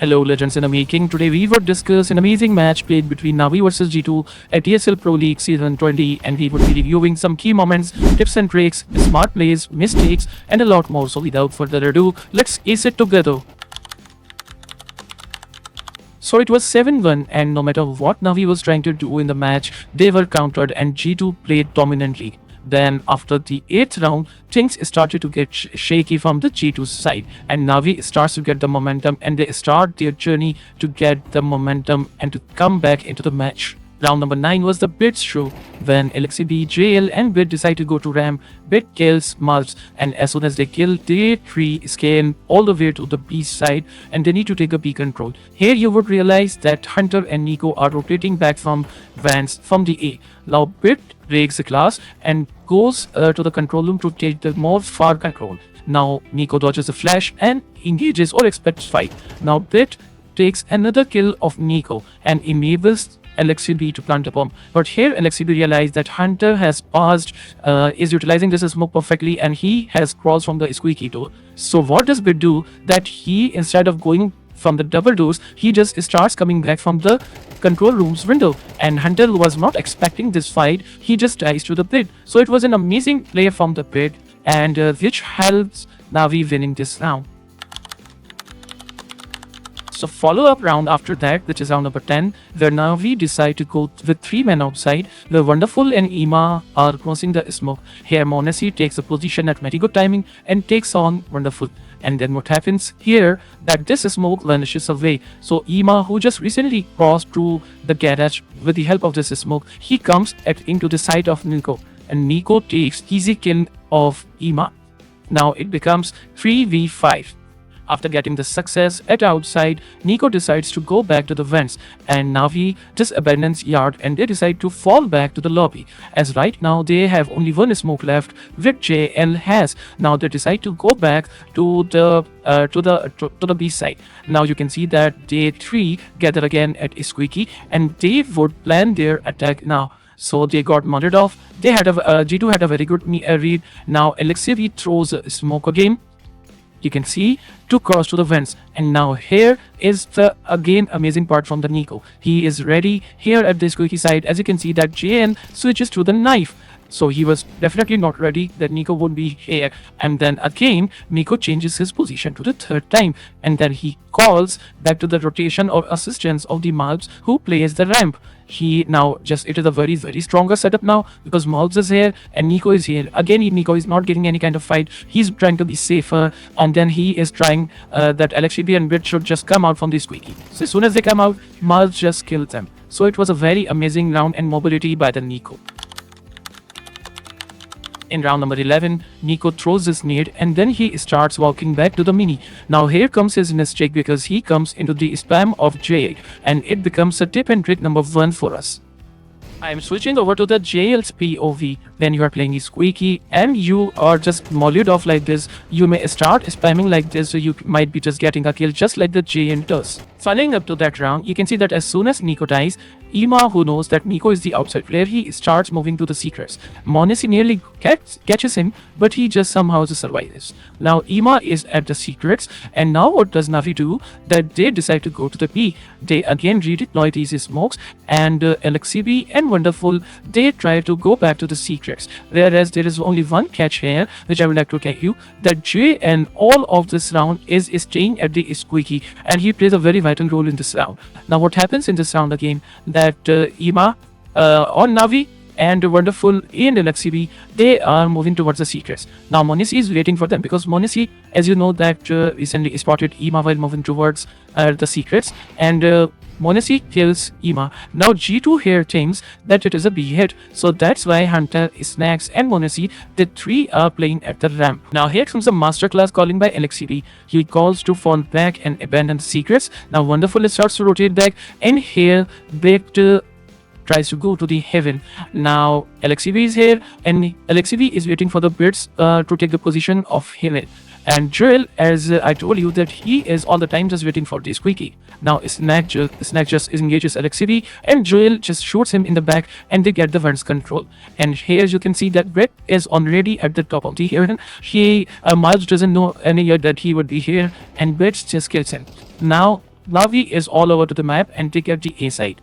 Hello legends in the making. Today we would discuss an amazing match played between NAVI versus G2 at ESL Pro League Season 20, and we would be reviewing some key moments, tips and tricks, smart plays, mistakes and a lot more. So without further ado, let's ace it together. So it was 7-1, and no matter what NAVI was trying to do in the match, they were countered and G2 played dominantly. Then after the 8th round, things started to get shaky from the G2 side, and Navi starts to get the momentum and they start their journey to get the momentum and to come back into the match. Round number 9 was the Bits show. When Aleksib, JL and Bit decide to go to ramp, Bit kills Malps, and as soon as they kill, they 3 scale all the way to the B side and they need to take a B control. Here you would realize that Hunter and Nico are rotating back from Vans from the A. Now Bit breaks the glass and goes to the control room to take the more far control. Now Nico dodges a flash and engages or expects fight. Now Bit takes another kill of Nico and enables Aleksib to plant a bomb. But here Aleksib realized that Hunter has paused, is utilizing this smoke perfectly, and he has crossed from the squeaky door. So what does Bit do? That he, instead of going from the double doors, he just starts coming back from the control room's window, and Hunter was not expecting this fight. He just dies to the Bit. So it was an amazing play from the Bit, and which helps Navi winning this round. So follow-up round after that, which is round number 10, where now we decide to go with 3 men outside, where Wonderful and Ima are crossing the smoke. Here Monesi takes a position at very good timing and takes on Wonderful. And then what happens here, that this smoke vanishes away. So Ima, who just recently crossed through the garage with the help of this smoke, he comes into the side of Nico, and Nico takes easy kill of Ima. Now it becomes 3v5. After getting the success at outside, Nico decides to go back to the vents, and Navi just abandons yard and they decide to fall back to the lobby. As right now they have only one smoke left, which JL has. Now they decide to go back to the B side. Now you can see that they 3 gather again at Squeaky, and they would plan their attack now. So they got murdered off. They had G2 had a very good read. Now Aleksib throws a smoke again. You can see to cross to the vents, and now here is the again amazing part from the Nico. He is ready here at this squeaky side. As you can see that JN switches to the knife. So he was definitely not ready that Nico would be here. And then again, Nico changes his position to the 3rd time. And then he calls back to the rotation or assistance of the Malps who plays the ramp. He now it is a very stronger setup now, because Malps is here and Nico is here. Again, Nico is not getting any kind of fight. He's trying to be safer, and then he is trying that Aleksib and Bit should just come out from the squeaky. So as soon as they come out, Malps just kills them. So it was a very amazing round and mobility by the Nico. In round number 11, Nico throws his nade and then he starts walking back to the mini. Now here comes his mistake, because he comes into the spam of J8, and it becomes a tip and trick number 1 for us. I am switching over to the JL's POV. When you are playing Squeaky and you are just mollied off like this, you may start spamming like this, so you might be just getting a kill just like the JN does. Following up to that round, you can see that as soon as Nico dies, Ima, who knows that Nico is the outside player, he starts moving to the secrets. Monesi nearly catches him, but he just somehow survives. Now Ima is at the secrets, and now what does Navi do? That they decide to go to the B. They again redeploy these smokes, and Aleksib and Wonderful, they try to go back to the secrets. Whereas there is only one catch here, which I would like to tell you, that J and all of this round is staying at the squeaky, and he plays a very vital role in this round. Now what happens in this round again, that Ima on Navi and Wonderful and Aleksib, they are moving towards the secrets. Now Monesi is waiting for them, because Monesi, as you know, that recently spotted Ima while moving towards the secrets, and Monesi kills Ima. Now G2 here thinks that it is a B hit, so that's why Hunter, Snacks and Monesi, the 3 are playing at the ramp. Now here comes a masterclass calling by Aleksib. He calls to fall back and abandon the secrets. Now Wonderful starts to rotate back, and here Bit tries to go to the heaven. Now Aleksib is here, and Aleksib is waiting for the Bits to take the position of heaven. And Joel, as I told you, that he is all the time just waiting for the squeaky. Now Snack just engages Aleksib, and Joel just shoots him in the back, and they get the vents control. And here you can see that Brett is already at the top of the heaven. Miles doesn't know any yet that he would be here, and Brett just kills him. Now NAVI is all over to the map and take out the A side.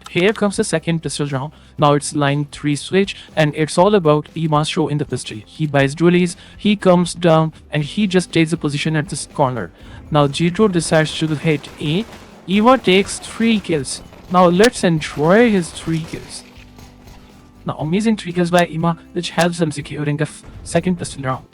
Here comes the second pistol round. Now it's line 3 switch and it's all about Ema's show in the pistol. He buys dualies, he comes down and he just takes a position at this corner. Now G2 decides to hit A. Ema takes 3 kills. Now let's enjoy his 3 kills. Now amazing 3 kills by Ema, which helps them securing the second pistol round.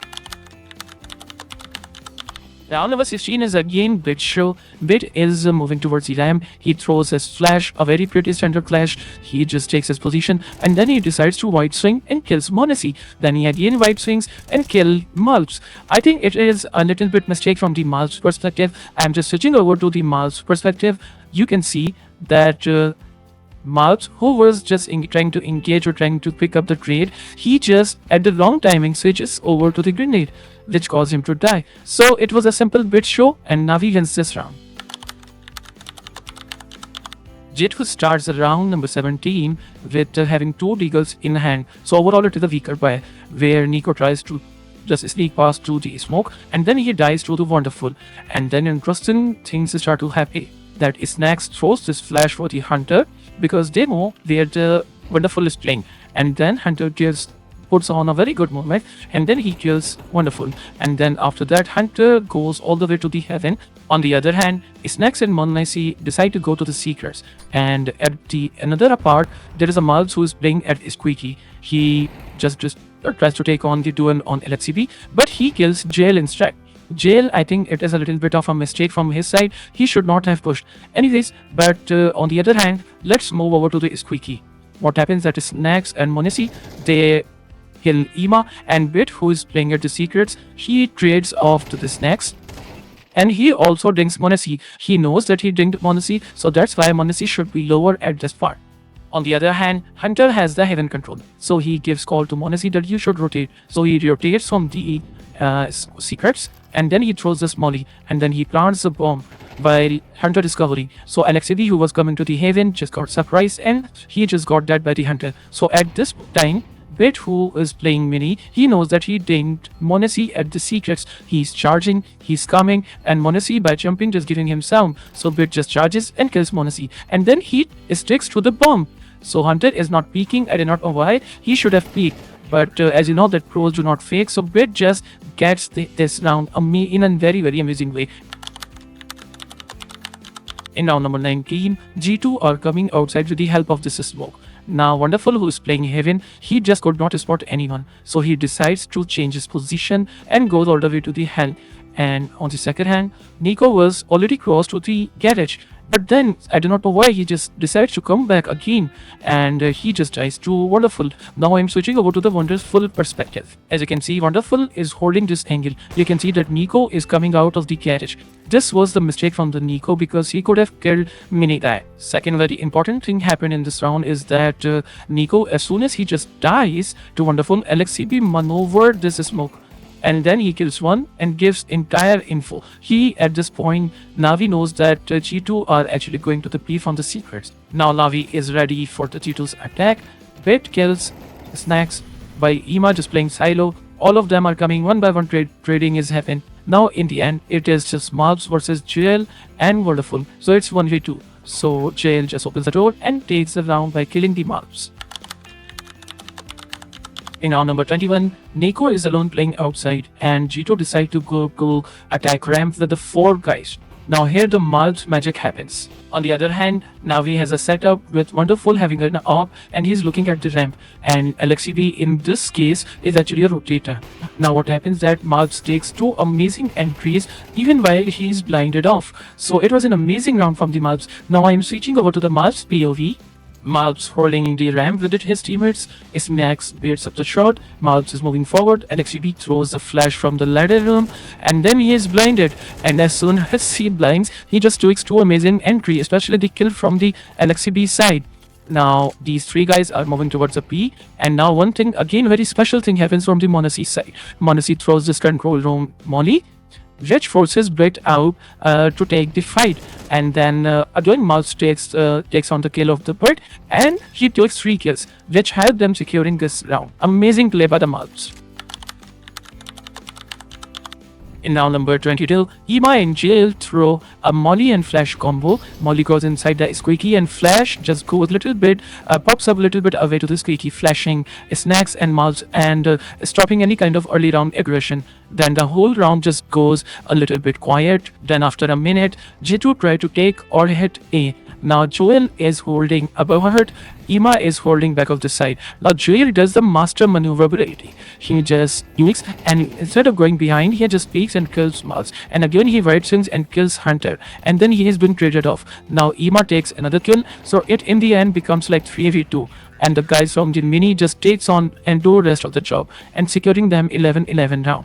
Round number 16 is again Bit show. Bit is moving towards the ramp. He throws his flash, a very pretty standard flash. He just takes his position and then he decides to wide swing and kills m0NESY. Then he again wide swings and kill Malps. I think it is a little bit mistake from the Malps perspective. I'm just switching over to the Malps perspective. You can see that Malps, who was just trying to engage or trying to pick up the trade, he just at the wrong timing switches over to the grenade, which caused him to die. So it was a simple Bit show and NAVI wins this round. J2 starts round number 17 with having 2 deagles in hand. So overall it is a weaker buy where Nico tries to just sneak past through the smoke and then he dies to the Wonderful. And then interesting things start to happen. That Snacks throws this flash for the Hunter because they know where the Wonderful is playing. And then Hunter just puts on a very good movement and then he kills Wonderful. And then after that Hunter goes all the way to the heaven. On the other hand, Snacks and m0NESY decide to go to the Secrets. And at the another part, there is a Malps who is playing at Squeaky. He just tries to take on the duel on Aleksib, but he kills Jail instead. Jail, I think it is a little bit of a mistake from his side. He should not have pushed. Anyways, but on the other hand, let's move over to the Squeaky. What happens that Snacks and m0NESY, they kill Ema, and Bit, who is playing at the Secrets, he trades off to the Snacks. And he also dings m0NESY. He knows that he dinged m0NESY, so that's why m0NESY should be lower at this part. On the other hand, Hunter has the heaven control. So he gives call to m0NESY that you should rotate. So he rotates from the Secrets and then he throws the Smolly and then he plants the bomb while Hunter discovery. So Aleksib, who was coming to the heaven, just got surprised and he just got dead by the Hunter. So at this time, Bit, who is playing Mini, he knows that he dinged m0NESY at the Secrets. He's charging, he's coming, and m0NESY by jumping just giving him sound. So Bit just charges and kills m0NESY. And then he sticks to the bomb. So Hunter is not peeking. I do not know why. He should have peeked. But as you know that pros do not fake. So Bit just gets this round in a very, very amazing way. In round number 19, G2 are coming outside with the help of this smoke. Now Wonderful, who is playing Heaven, he just could not spot anyone. So he decides to change his position and goes all the way to the Hell. And on the second hand, Nico was already crossed to the garage. But then, I do not know why, he just decides to come back again. And he just dies to Wonderful. Now I'm switching over to the Wonderful perspective. As you can see, Wonderful is holding this angle. You can see that Nico is coming out of the garage. This was the mistake from the Nico because he could have killed Mini guy. Second very important thing happened in this round is that Nico, as soon as he just dies to Wonderful, Aleksib maneuvered this smoke. And then he kills one and gives entire info. He, at this point, NAVI knows that G2 are actually going to the P from the Secrets. Now NAVI is ready for the G2's attack. Bit kills Snacks by Ema just playing Silo. All of them are coming one by one, trading is happening. Now in the end, it is just Malps versus Jail and Wonderful. So it's 1v2. So Jail just opens the door and takes the round by killing the Malps. In round number 21, Nico is alone playing outside and G2 decide to go attack ramp with the 4 guys. Now here the Malps magic happens. On the other hand, NAVI has a setup with Wonderful having an AWP and he's looking at the ramp. And Aleksib in this case is actually a rotator. Now what happens that Malps takes 2 amazing entries even while he's blinded off. So it was an amazing round from the Malps. Now I'm switching over to the Malps POV. Malps holding the ramp with his teammates. Snacks beats up the shot. Malps is moving forward. Aleksib throws the flash from the ladder room and then he is blinded. And as soon as he blinds, he just tweaks 2 amazing entry, especially the kill from the Aleksib side. Now these 3 guys are moving towards the P, and now one thing, again very special thing happens from the m0NESY side. m0NESY throws this control room molly, which forces Bit out to take the fight. And then again Malps takes on the kill of the Bit and he takes 3 kills, which help them securing this round. Amazing play by the Malps. In round number 22, Ema and Jail throw a Molly and Flash combo. Molly goes inside the squeaky and Flash just goes a little bit, pops up a little bit away to the squeaky, flashing snacks and mouths and stopping any kind of early round aggression. Then the whole round just goes a little bit quiet. Then after a minute, J2 try to take or hit A. Now Joel is holding above her, Ema is holding back of the side. Now Joel does the master maneuverability. He just peeks and instead of going behind, he just peeks and kills Miles. And again he right swings and kills Hunter. And then he has been traded off. Now Ema takes another kill, so it in the end becomes like 3v2. And the guys from the mini just takes on and do rest of the job and securing them 11-11 round.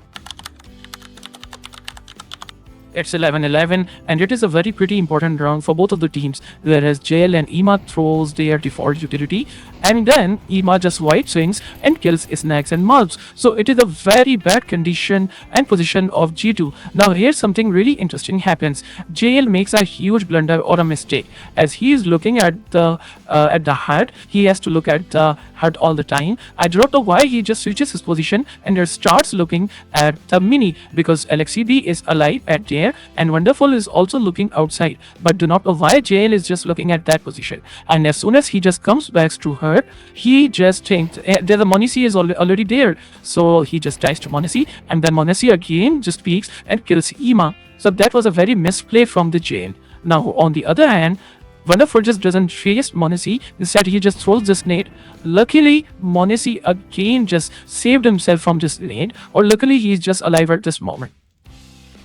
It's 11-11 and it is a very pretty important round for both of the teams, whereas JL and Ema throws their default utility and then Ema just white swings and kills snacks and mobs. So it is a very bad condition and position of G2. Now here's something really interesting happens. JL makes a huge blunder or a mistake. As he is looking at the hut, he has to look at the hut all the time. I don't know why he just switches his position and just starts looking at the mini, because Aleksib is alive at there and Wonderful is also looking outside, but do not know why JL is just looking at that position. And as soon as he just comes back to her, he just thinks the Monesi is already there, so he just dies to Monesi and then Monesi again just peeks and kills Ema. So that was a very misplay from the JL. Now on the other hand, Wonderful just doesn't chase Monesi, instead he just throws this nade. Luckily, Monesi again just saved himself from this nade, or luckily he's just alive at this moment.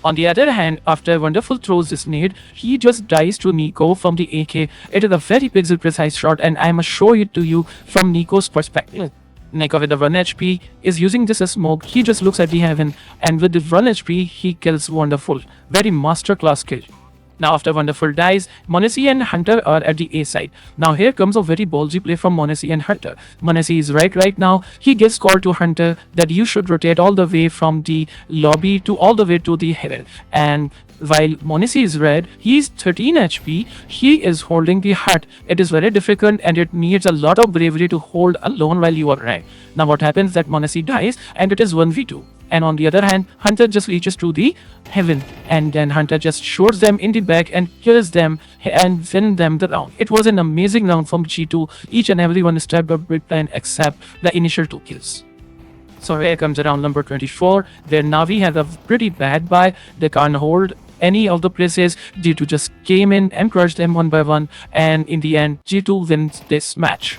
On the other hand, after Wonderful throws this nade, he just dies to Nico from the AK. It is a very pixel precise shot and I must show it to you from Nico's perspective. Nico with the 1 HP is using this as smoke. He just looks at the heaven and with the 1 HP he kills Wonderful. Very masterclass kill. Now after Wonderful dies, Monesi and Hunter are at the A side. Now here comes a very ballsy play from Monesi and Hunter. Monesi is right now. He gives call to Hunter that you should rotate all the way from the lobby to all the way to the heaven. And while Monesi is red, he is 13 HP, he is holding the hut. It is very difficult and it needs a lot of bravery to hold alone while you are red. Now what happens that Monesi dies and it is 1v2. And on the other hand, Hunter just reaches to the heaven and then Hunter just shoots them in the back and kills them and wins them the round. It was an amazing round from G2. Each and everyone stepped up with plan except the initial 2 kills. So here comes round number 24, where NAVI had a pretty bad buy. They can't hold any of the places. G2 just came in and crushed them one by one, and in the end G2 wins this match.